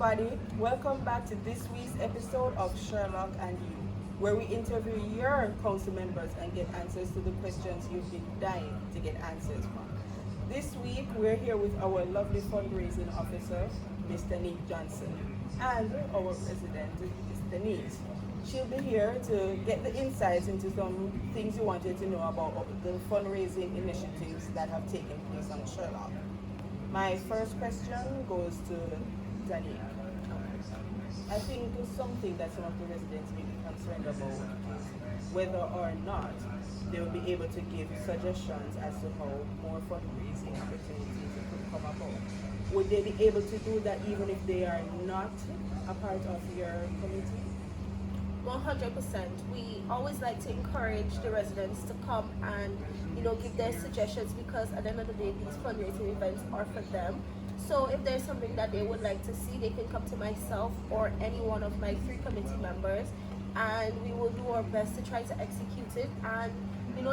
everybody. Welcome back to this week's episode of Sherlock and You, where we interview your council members and get answers to the questions you've been dying to get answers from. This week, we're here with our lovely fundraising officer, Mr. Nick Johnson, and our president, Ms. Denise. She'll be here to get the insights into some things you wanted to know about the fundraising initiatives that have taken place on Sherlock. My first question goes to Danielle. I think something that some of the residents may be concerned about is whether or not they will be able to give suggestions as to how more fundraising opportunities could come about. Would they be able to do that even if they are not a part of your committee? 100%. We always like to encourage the residents to come and give their suggestions, because at the end of the day these fundraising events are for them. So if there's something that they would like to see, they can come to myself or any one of my 3 committee members, and we will do our best to try to execute it, and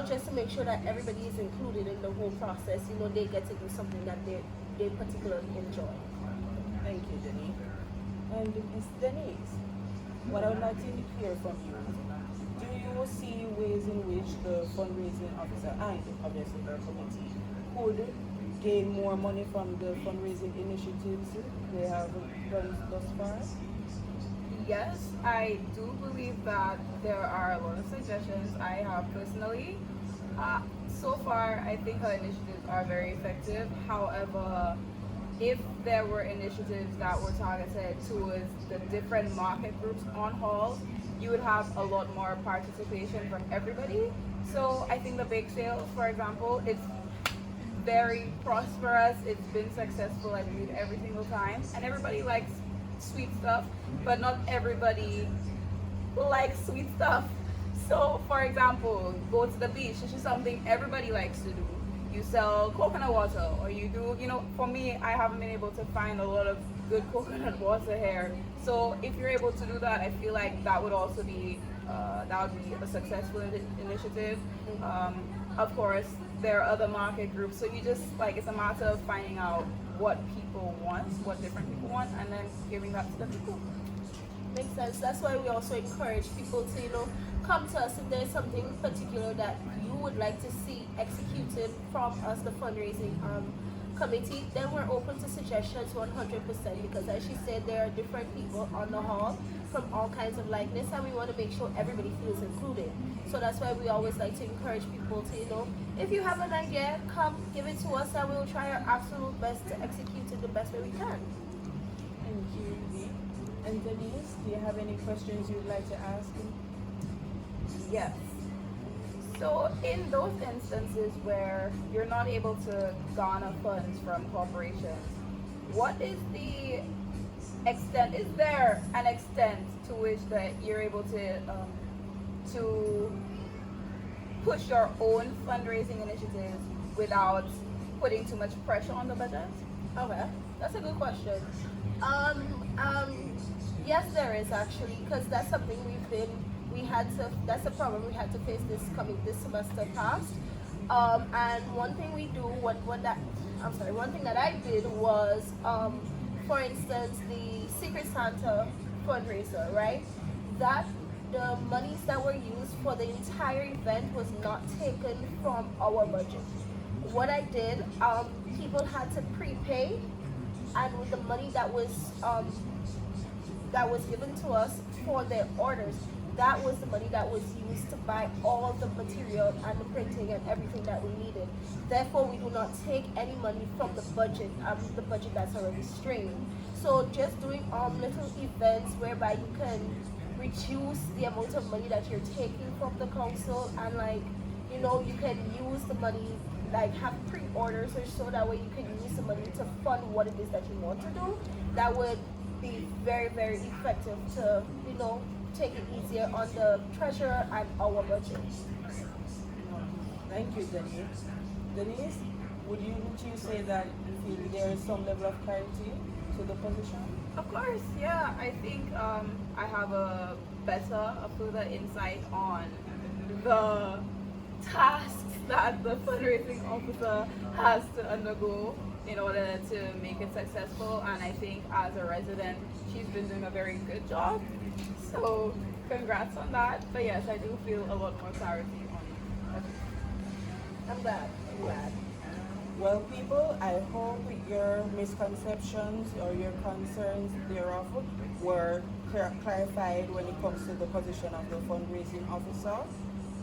just to make sure that everybody is included in the whole process. They get to do something that they particularly enjoy. Thank you, Denise. And Ms. Denise, what I would like to hear from you, do you see ways in which the fundraising officer and obviously her committee could gain more money from the fundraising initiatives they have done thus far? Yes, I do believe that there are a lot of suggestions I have personally. So far, I think our initiatives are very effective. However, if there were initiatives that were targeted towards the different market groups on halls, you would have a lot more participation from everybody. So I think the bake sale, for example, it's very prosperous. It's been successful, I believe, every single time. And everybody likes sweet stuff, but not everybody likes sweet stuff. So, for example, go to the beach. This is something everybody likes to do. You sell coconut water, or you do, for me, I haven't been able to find a lot of good coconut water here. So if you're able to do that, I feel like that would also be a successful initiative. Of course, there are other market groups, so you just it's a matter of finding out what people want, what different people want, and then giving that to the people. Makes sense. That's why we also encourage people to come to us if there's something particular that you would like to see executed from us, the fundraising committee. Then we're open to suggestions 100%, because as she said, there are different people on the hall from all kinds of likeness, and we want to make sure everybody feels included. So that's why we always like to encourage people to if you have an idea, come give it to us, and we will try our absolute best to execute it the best way we can. Thank you, Dee. And Denise, do you have any questions you'd like to ask? Yes. So in those instances where you're not able to garner funds from corporations, what is the extent? Is there an extent to which that you're able to push your own fundraising initiatives without putting too much pressure on the budget? Okay, that's a good question. Yes, there is actually, because that's something that's a problem we had to face this semester past. And one thing that I did was, for instance, the Secret Santa fundraiser, right? That the monies that were used for the entire event was not taken from our budget. What I did, people had to prepay, and with the money that was given to us for their orders, that was the money that was used to buy all the material and the printing and everything that we needed. Therefore, we do not take any money from the budget that's already strained. So just doing little events whereby you can reduce the amount of money that you're taking from the council, and you can use the money, have pre-orders, or so that way you can use the money to fund what it is that you want to do. That would be very, very effective to take it easier on the treasurer and our budget. Thank you, Denise. Denise, would you say that you feel there is some level of clarity to the position? Of course, yeah. I think I have a further insight on the tasks that the fundraising officer has to undergo. in order to make it successful. And I think as a resident, she's been doing a very good job. So congrats on that. But yes, I do feel a lot more clarity on it. I'm glad. I'm glad. Well, people, I hope your misconceptions or your concerns thereof were clarified when it comes to the position of the fundraising officer.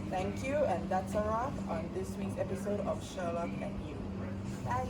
Thank you, and that's a wrap on this week's episode of Sherlock and You. Bye.